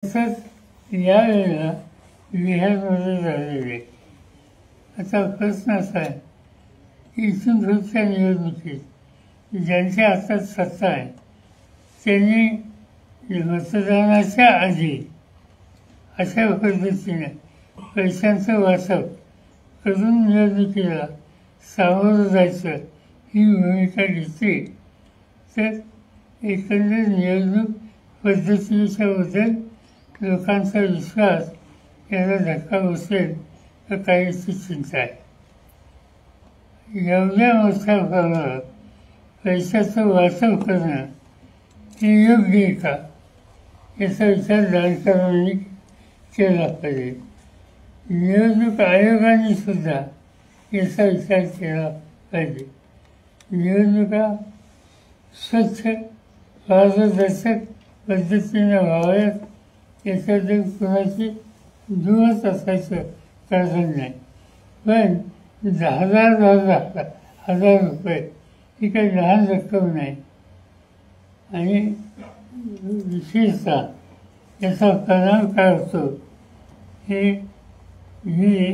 तसंच यावेळेला बिहारमध्ये झालेले. आता प्रश्न असा आहे की इथून पुढच्या निवडणुकीत ज्यांच्या हातात सत्ता आहे त्यांनी मतदानाच्या आधी अशा पद्धतीने पैशांचं वाटप करून निवडणुकीला सामोरं जायचं ही भूमिका घेतली तर एकंदर निवडणूक पद्धतीच्याबद्दल लोकांचा विश्वास याला धक्का बसेल तर काहीची चिंता आहे. एवढ्या मोठ्या प्रमाणात पैशाचं वाटप करणं हे योग्य आहे का याचा विचार जाणकारांनी केला पाहिजे. निवडणूक आयोगाने सुद्धा याचा विचार केला पाहिजे. निवडणुका स्वच्छ पारदर्शक पद्धतीने व्हाव्यात याच्याबद्दल कुणाची दुमत असायचं कारण नाही. पण 10,000 रुपये ही काही लहान रक्कम नाही आणि विशेषतः याचा परिणाम काय होतो ही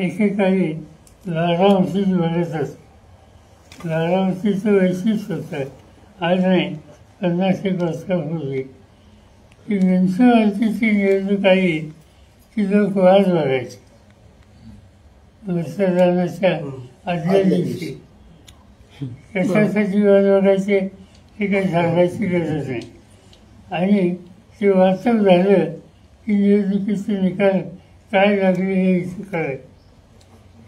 एकेकाळी लाडावंशीच बोलत असते. लाडावंशीचं वैशिष्ट्य होतं आज नाही 50-1 वर्षापूर्वी की म्युन्सिपाल्टीची निवडणूक आली की लोक वाट बघायचे मतदानाच्या आदल्या दिवशी. कशासाठी वाट बघायचे हे काही सांगायची गरज नाही. आणि ते वाटप झालं की निवडणुकीचे निकाल काय लागले हे इथे कळायचं.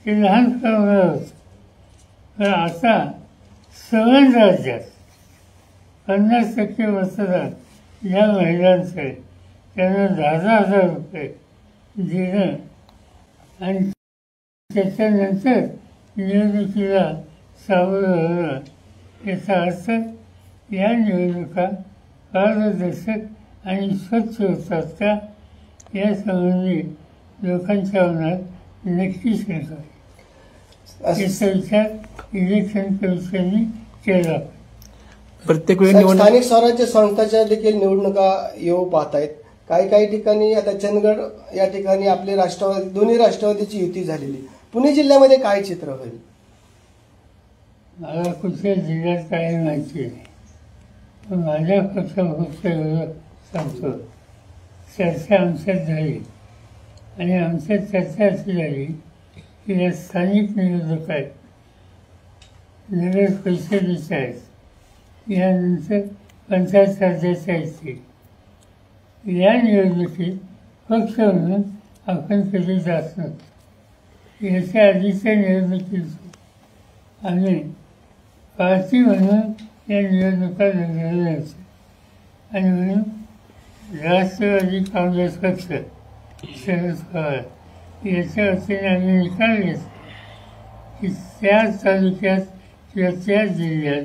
ते लहान प्रमाणात होतं. पण आता सगळ्याच राज्यात 50% मतदान या महिलांचं आहे. त्यांना 10,000 रुपये देणं आणि त्याच्यानंतर निवडणुकीला सामोरं होणं याचा अर्थ या निवडणुका पारदर्शक आणि स्वच्छ होतात का यासंबंधी लोकांच्या मनात नक्की शंका आहे. याचा विचार इलेक्शन कमिशनने केला. प्रत्येक वेळी स्थानिक स्वराज्य संस्थांच्या देखील निवडणुका येऊ पाहत आहेत. काही ठिकाणी आता चंदगड या ठिकाणी आपले राष्ट्रवादी दोन्ही राष्ट्रवादीची युती झालेली. पुणे जिल्ह्यामध्ये काय चित्र होईल? मला कुठल्या जिल्ह्यात काही माहिती नाही. पण माझ्या पक्षाविरोधात सांगतो चर्चा आमच्यात झाली आणि आमच्यात चर्चा अशी झाली की या स्थानिक निवडणुका आहेत, नगर परिषदेच्या आहेत, यानंतर पंचायत राज्याच्या येतील. या निवडणुकीत पक्ष म्हणून आपण कधी जात नव्हतो. याच्या आधीच्या निवडणुकीत आम्ही पार्टी म्हणून या निवडणुका लढवल्या होत्या आणि म्हणून राष्ट्रवादी काँग्रेस पक्ष शरद पवार याच्या वतीने आम्ही निकाल घेतला की त्या तालुक्यात किंवा त्या जिल्ह्यात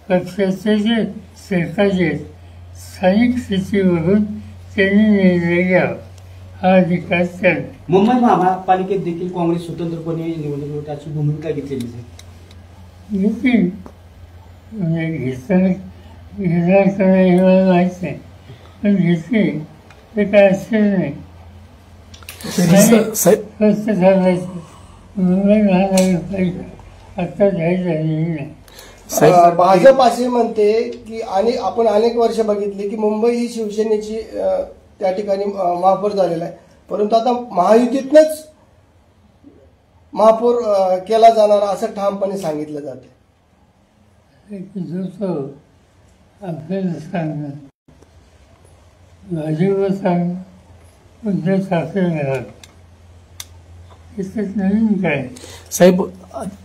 पक्षाचे जे सरकारी आहेत स्थानिक स्थितीवरून त्यांनी निर्णय घ्यावा हा अधिकार त्यांना. मुंबई महापालिकेत देखील काँग्रेस स्वतंत्रपणे निवडणुकीची भूमिका घेतलेली आहे. घेतील म्हणजे घेणार का नाही हे मला माहीत नाही पण घेतली ते काय असेल नाही. स्वस्त ठरवायचं. मुंबई महानगरपालिका आता जाहीर झालेली नाही. भाजप असे म्हणते की आणि आपण अनेक वर्ष बघितली की मुंबई ही शिवसेनेची त्या ठिकाणी महापौर झालेला आहे. परंतु आता महायुतीतनंच महापौर केला जाणार असं ठामपणे सांगितलं जाते. जो आपल्याला सांगणं भाजप सांगणं उद्धव ठाकरे घरात याच्यात नवीन काय. साहेब,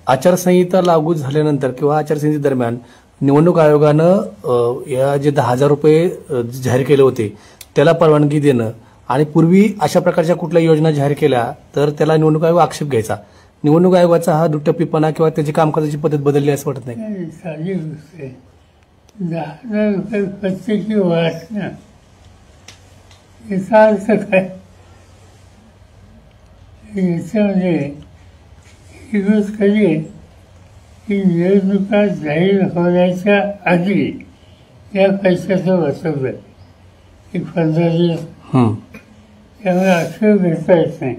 आचारसंहिता लागू झाल्यानंतर किंवा आचारसंहितेदरम्यान निवडणूक आयोगानं या जे 10,000 रुपये जाहीर केले होते त्याला परवानगी देणं आणि पूर्वी अशा प्रकारच्या कुठल्या योजना जाहीर केल्या तर त्याला निवडणूक आयोग आक्षेप घ्यायचा. निवडणूक आयोगाचा हा दुटप्पीपणा किंवा त्याची कामकाजाची पद्धत बदलली असं वाटत नाही? साधी गोष्ट आहे. 10,000 रुपये प्रत्येकी वाटणं याचा अर्थ काय? याच्यामध्ये ही गोष्ट खरी आहे की निवडणुका जाहीर होण्याच्या आधी या पैशाचं वाचवलं एक 15 दिवस त्यामुळे आक्षेप घेता येत नाही.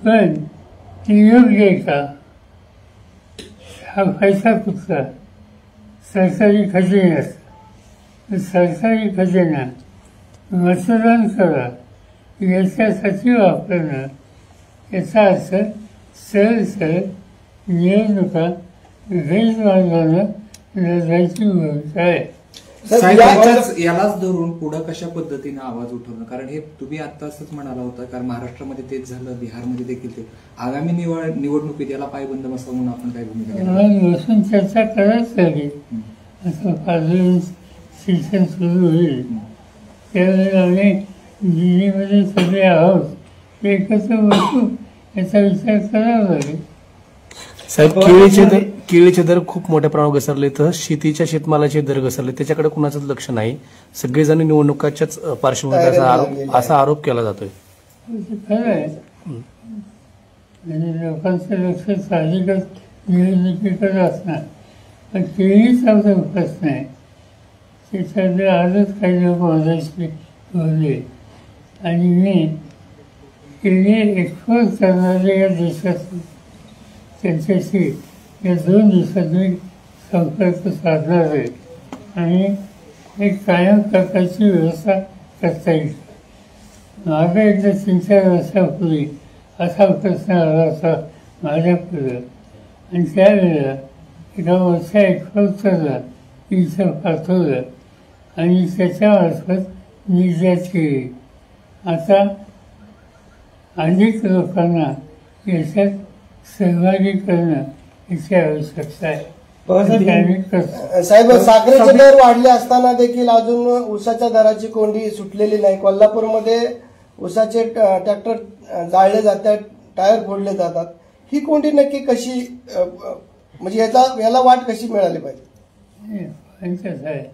पण ती योग्य आहे का, हा पैसा कुठला, सरकारी खजिन्यात, सरकारी खजिना मतदान करा याच्यासाठी वापरणं, याचा अर्थ सरळ निवडणुका गैरमार्गानं लढायची भूमिका आहे. साहेब, यालाच धरून पुढं कशा पद्धतीने आवाज उठवणं, कारण हे तुम्ही आता असंच म्हणाला होता, कारण महाराष्ट्रामध्ये तेच झालं, बिहारमध्ये देखील ते आगामी निवडणुकीत याला पायबंद बसावं म्हणून आपण काय भूमिका बसून चर्चा करायच लागेल. असं पार्लमेंट सेशन सुरू होईल त्यावेळेला आम्ही दिल्लीमध्ये सगळे आहोत एकत्र बसू, याचा विचार करावा लागेल. साहेब, केळीचे दर खूप मोठ्या प्रमाणावर घसरले, तर शेतीच्या शेतमालाचे दर घसरले, त्याच्याकडे कुणाचंच लक्ष नाही. सगळेजण निवडणुकाच्याच पार्श्वभूमीवर असा आरोप केला जातोय. खरं आहे, म्हणजे लोकांचं लक्ष साहजिकच निवडणुकीकडे असणार, पण केळीचा जो प्रश्न आहे त्याच्याकडे आजच काही लोक मदत बोलले. आणि मी केळी एक्सपोर्ट करणारे या देशात त्यांच्याशी या 2 दिवसात मी संपर्क साधणार आहे आणि एक कायम प्रकारची व्यवस्था करता येईल. मागे एकदा 3-4 वर्षापूर्वी असा प्रश्न आला होता माझ्यापुढं, आणि त्यावेळेला एका मोठ्या एक्सपोर्टरला इथं पाठवलं आणि त्याच्यामार्फत निर्यात केली. आता अनेक लोकांना याच्यात सहभागी करणं याची आवश्यकता आहे. साहेब, साखरेचे दर वाढले असताना देखील अजून ऊसाच्या दराची कोंडी सुटलेली नाही. कोल्हापूरमध्ये ऊसाचे ट्रॅक्टर जाळले जातात, टायर फोडले जातात. ही कोंडी नक्की कशी, म्हणजे याला वाट कशी मिळाली पाहिजे? आहे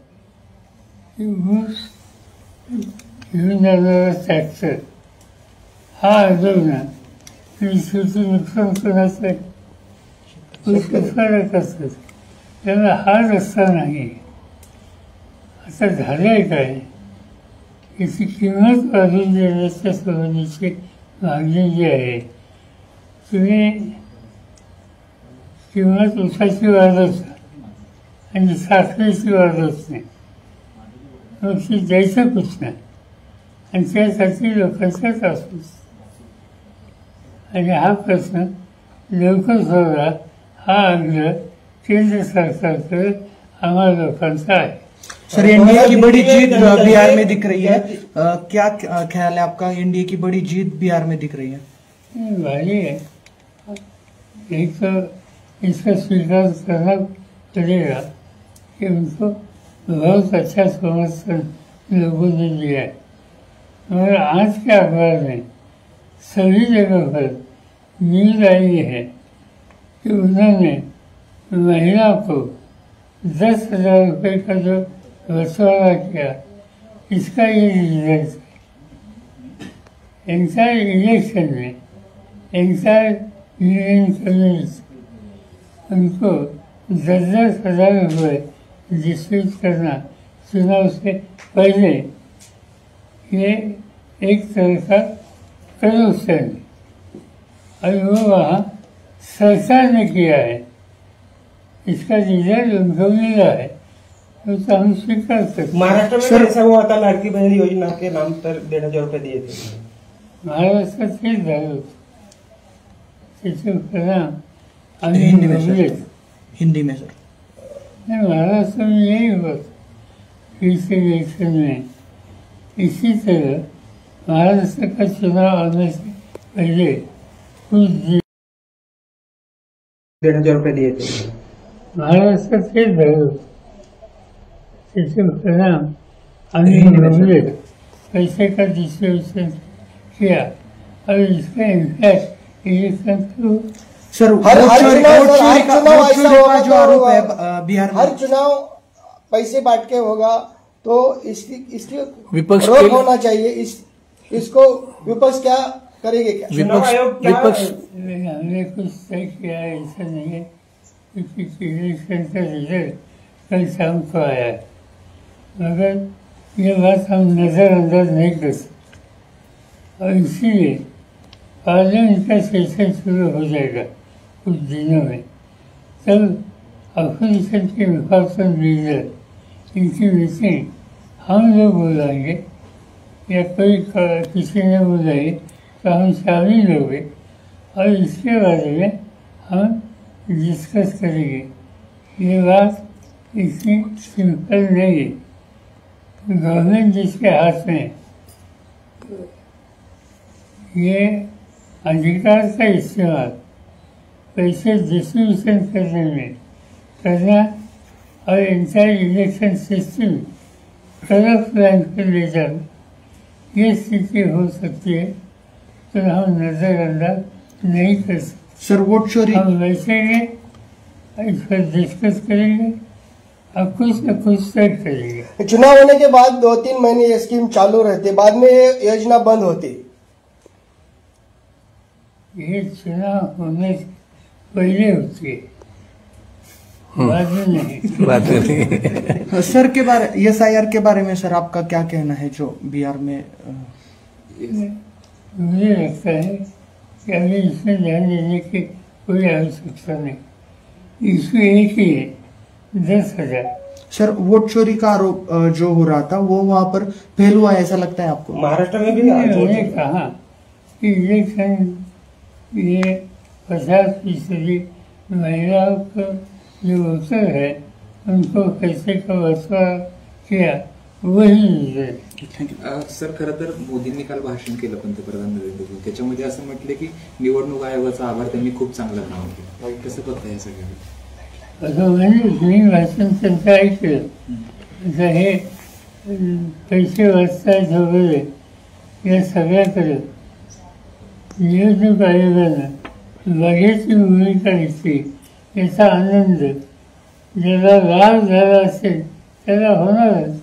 ऊस घेऊन जाणारा ट्रॅक्टर हा अडवणं कृषीचं नुकसान कोणाचं आहे? फरक असतं, त्याला हा रस्ता नाही. आता झालं आहे काय, याची किंमत वाढून देण्याच्या संबंधीची मागणी जी आहे, तुम्ही किंमत ऊसाची वाढवता आणि साखरेची वाढवत नाही, मग ती द्यायचं कुठं? आणि त्यासाठी लोकांचाच असतो. आणि हा प्रश्न लवकर सोडवा हा आग्रह केंद्र सरकारकडे आम्हाला लोकांचा आहे. सर, एनडीए की बड़ी जीत बिहार में दिख रही है, क्या ख्याल है आपका? एनडीए की बड़ी जीत बिहार में दिख रही है. भारी है, एक तो इसका स्वीकार करना पड़ेगा कि उनको बहुत अच्छा समर्थन लोगों ने दिया है. मगर आज के अखबार में सभी जगह पर न्यूज आई है कि उन्होंने महिला को 10,000 रुपये का जो बछवाड़ा किया, इसका ये रिजल्ट है. एंटायर इलेक्शन में एंटायर यूनियन कम्युनिस्ट उनको 10,000 रुपये डिस्ट्रीब्यूट करना चुनाव से पहले, ये एक तरह का करप्शन है और वो वहाँ सरकार ने किया है. इसका रिजल्ट उनको मिला है, तो हम स्वीकार करते. महाराष्ट्र में ऐसा हुआ था, लाडकी बहन योजना के नाम पर 1,500 रुपये दिए थे. महाराष्ट्रात तेच झालं होतं. त्याचे परिणाम आम्ही भोगलेत. हिंदी में सर. नहीं, महाराष्ट्र में यही हुआ इस इलेक्शन में. इसी तरह महाराष्ट्र का चुनाव आने से पहले कुछ 1,500 रुपये दिए थे. महाराष्ट्र तेच झालं होतं. त्याचे परिणाम आम्ही भोगलेत. पैसे का डिस्ट्रीब्यूशन किया और इसका इम्पैक्ट इलेक्शन को सर, हर चुनाव पैसे बांट के होगा तो इसकी विपक्ष रोक होना चाहिए. इसको विपक्ष क्या करेंगे? क्या विपक्ष हमने कुछ तय किया है, ऐसा नहीं है, क्योंकि इलेक्शन का रिजल्ट कल शाम को आया है. मगर ये बात हम नज़रअंदाज नहीं कर सकते और इसीलिए पार्लियामेंट का सेशन शुरू हो जाएगा कुछ दिनों में, तब अपोजिशन के रिपब्लिकन लीडर इनकी मीटिंग हम लोग बुलाएंगे या कोई किसी ने बुलाई तो हम शामिल होंगे और इसके बारे में हम डिस्कस करेंगे। ये बात इतनी सिंपल नहीं है। गवर्नमेंट जिसके हाथ में ये अधिकार का इस्तेमाल पैसे डिस्ट्रीब्यूशन करने में करना और entire election system corrupt line पर ले जाना, ये स्थिति हो सकती है तो हम नजरअंदाज नहीं कर सकते। सर वोट चोरी हम बैठेंगे, इस पर डिस्कस करेंगे और कुछ न कुछ तय करेंगे। चुनाव होने के बाद 2-3 महीने ये स्कीम चालू रहती, बाद में ये योजना बंद होती। ये चुनाव होने से पहले होती है, बाद में नहीं। बात नहीं। सर के बारे SIR के बारे में सर आपका क्या कहना है जो बिहार में? मुझे लगता है कि अभी इसमें ध्यान देने की कोई आवश्यकता नहीं। इशू एक ही है, 10,000। सर वोट चोरी का आरोप जो हो रहा था वो वहां पर फेल हुआ है, ऐसा लगता है आपको? महाराष्ट्र में भी उन्होंने कहा कि इलेक्शन ये 50% महिलाओं को जो वोटर है उनको पैसे का वसूल किया, वही सर खरं तर मोदींनी काल भाषण केलं पंतप्रधान नरेंद्र मोदी, त्याच्यामध्ये असं म्हटलं की निवडणूक आयोगाचा आभार त्यांनी खूप चांगला काम केलं. कसं बघताय हे सगळं? असं म्हणजे मी भाषण त्यांचं ऐकलं. आता हे पैसे वाचतायत वगैरे या सगळ्याकडे निवडणूक आयोगानं बघ्याची भूमिका घेतली, याचा आनंद ज्याला लाभ झाला असेल त्याला होणारच.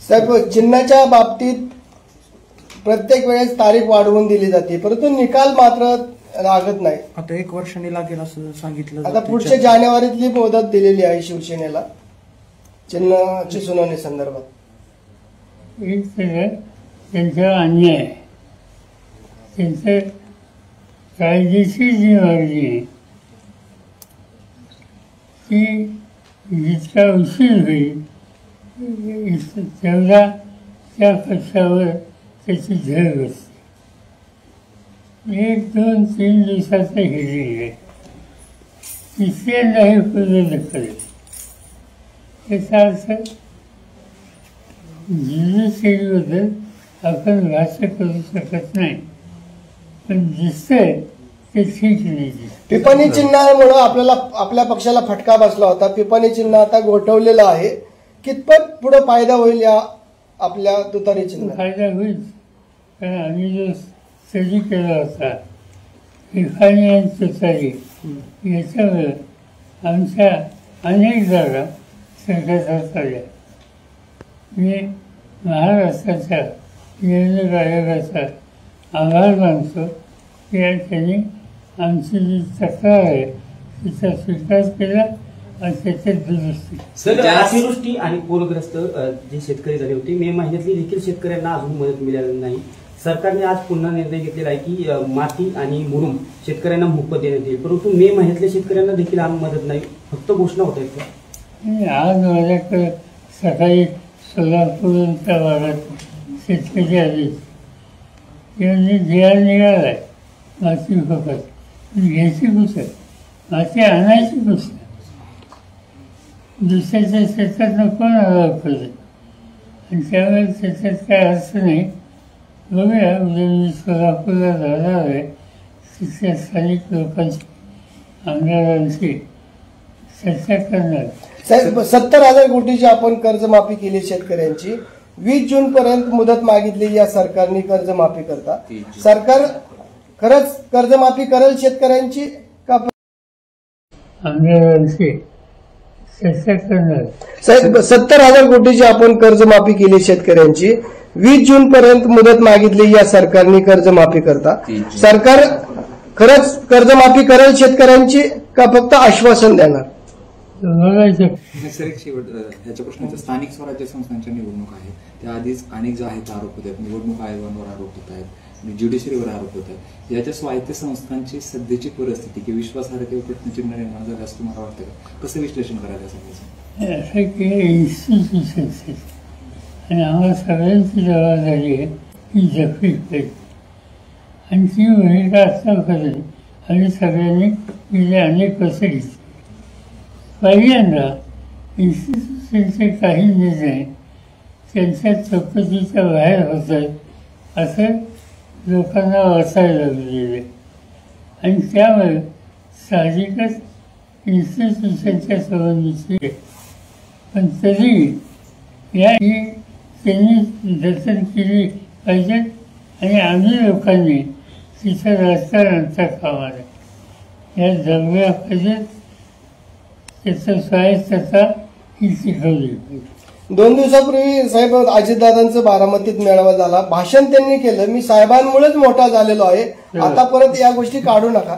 साहेब, चिन्हाच्या बाबतीत प्रत्येक वेळेस तारीख वाढवून दिली जाते, परंतु निकाल मात्र लागत नाही. आता 1 वर्षाने लागेल असं सांगितलं आता जातंय. पुढच्या जानेवारीतली मुदत दिलेली आहे शिवसेनेला चिन्हाची सुनावणी संदर्भात. एक सगळं त्यांचा अन्याय आहे, त्यांचं कायदेशीर जी मागणी आहे ती जितका उशीर होईल तेवढा त्या पक्षावर त्याची झळ बसते. 1, 2, 3 दिवसाचं हिरिंग आहे, तिसऱ्यांदा हे पूर्ण करेल. त्याचा अर्थ ज्युडिशियरीबद्दल आपण भाष्य करू शकत नाही, पण दिसतंय ते ठीक नाही. पिपाणी चिन्हामुळे आपल्याला आपल्या पक्षाला फटका बसला होता. पिपाणी चिन्ह आता गोठवलेलं आहे. कितपत पुढे फायदा होईल या आपल्या तुतारी चिन्ह? फायदा होईल, कारण आम्ही जो स्टडी केला होता पिपाणी आणि तुतारी, याच्यावर आमच्या अनेक जागा सरकारच्या आल्या. मी महाराष्ट्राच्या निवडणूक आयोगाचा आभार मानतो की त्यांनी आमची जी तक्रार आहे तिचा स्वीकार केला आणि त्याच्यात दुरुस्ती. सर, अतिवृष्टी आणि पूरग्रस्त जे शेतकरी झाले होते मे महिन्यातली देखील शेतकऱ्यांना अजून मदत मिळाली नाही. सरकारने आज पुन्हा निर्णय घेतलेला आहे की माती आणि मुरुम शेतकऱ्यांना मोफत देण्यात येईल, परंतु मे महिन्यातल्या शेतकऱ्यांना देखील मदत नाही, फक्त घोषणा होत आहेत. आज माझ्याकडे सकाळी सोलापूरच्या भागात शेतकरी आले, त्यांनी जिहार निघालाय माती फक्त घ्यायची कुठं, माती आणायची कुठं, दुसऱ्याच्या शेतात कोण आला पाहिजे. आणि त्यामुळे त्याच्यात काय अर्थ नाही. बघूया उद्या मी सोलापूरला जाणार आहे, तिथल्या स्थानिक लोकांची आमदारांची चर्चा करणार. साहेब, 70,000 कोटीची आपण कर्जमाफी केली शेतकऱ्यांची. 20 जून पर्यंत मुदत मागितली या सरकारने कर्जमाफी करता. सरकार खरंच कर्जमाफी करेल शेतकऱ्यांची का? आमदारांची चर्चा करणार. साहेब, 70,000 कोटीची आपण कर्जमाफी केली शेतकऱ्यांची. 20 जून पर्यंत मुदत मागितली या सरकारने कर्जमाफी करता. सरकार खरंच कर्जमाफी करेल शेतकऱ्यांची का फक्त आश्वासन देणार? बघायचं. सर एक शेवट ह्याच्या प्रश्नाचं, स्थानिक स्वराज्य संस्थांच्या निवडणूक आहेत, त्या आधीच अनेक जे आहेत आरोप होत आहेत, निवडणूक आयोगांवर आरोप होत आहेत, ज्युडिशरीवर आरोप होत आहेत. याच्या स्वायत्त संस्थांची सध्याची परिस्थिती किंवा विश्वासार्हतेवर प्रश्नचिन्ह निर्माण झालं असं तुम्हाला वाटतं का? कसं विश्लेषण करायचं या सगळ्याचं? असं की इन्स्टिट्यूशन्स आहेत आणि आम्हाला सगळ्यांची जबाबदारी आहे की जपली पाहिजे आणि ती भूमिका असणं खरं. आणि सगळ्यांनी गेले अनेक वर्ष घेतली. पहिल्यांदा इन्स्टिट्यूशनचे काही निर्णय त्यांच्या चौकशीच्या बाहेर होत आहेत असं लोकांना वाचायला लागलेलं आणि त्यामुळे साहजिकच इन्स्टिट्यूशनच्या संबंधीची. पण तरी याही त्यांनी दर्शन केली पाहिजेत आणि आम्ही लोकांनी तिथं राजकारणाचा कामा आहे. या जगल्या पाहिजेत, त्याचं स्वायत्तता ही शिकवली पाहिजे. 2 दिवसापूर्वी साहेब अजितदादांचं बारामतीत मेळावा झाला, भाषण त्यांनी केलं, मी साहेबांमुळेच मोठा झालेलो आहे, आता परत या गोष्टी काढू नका.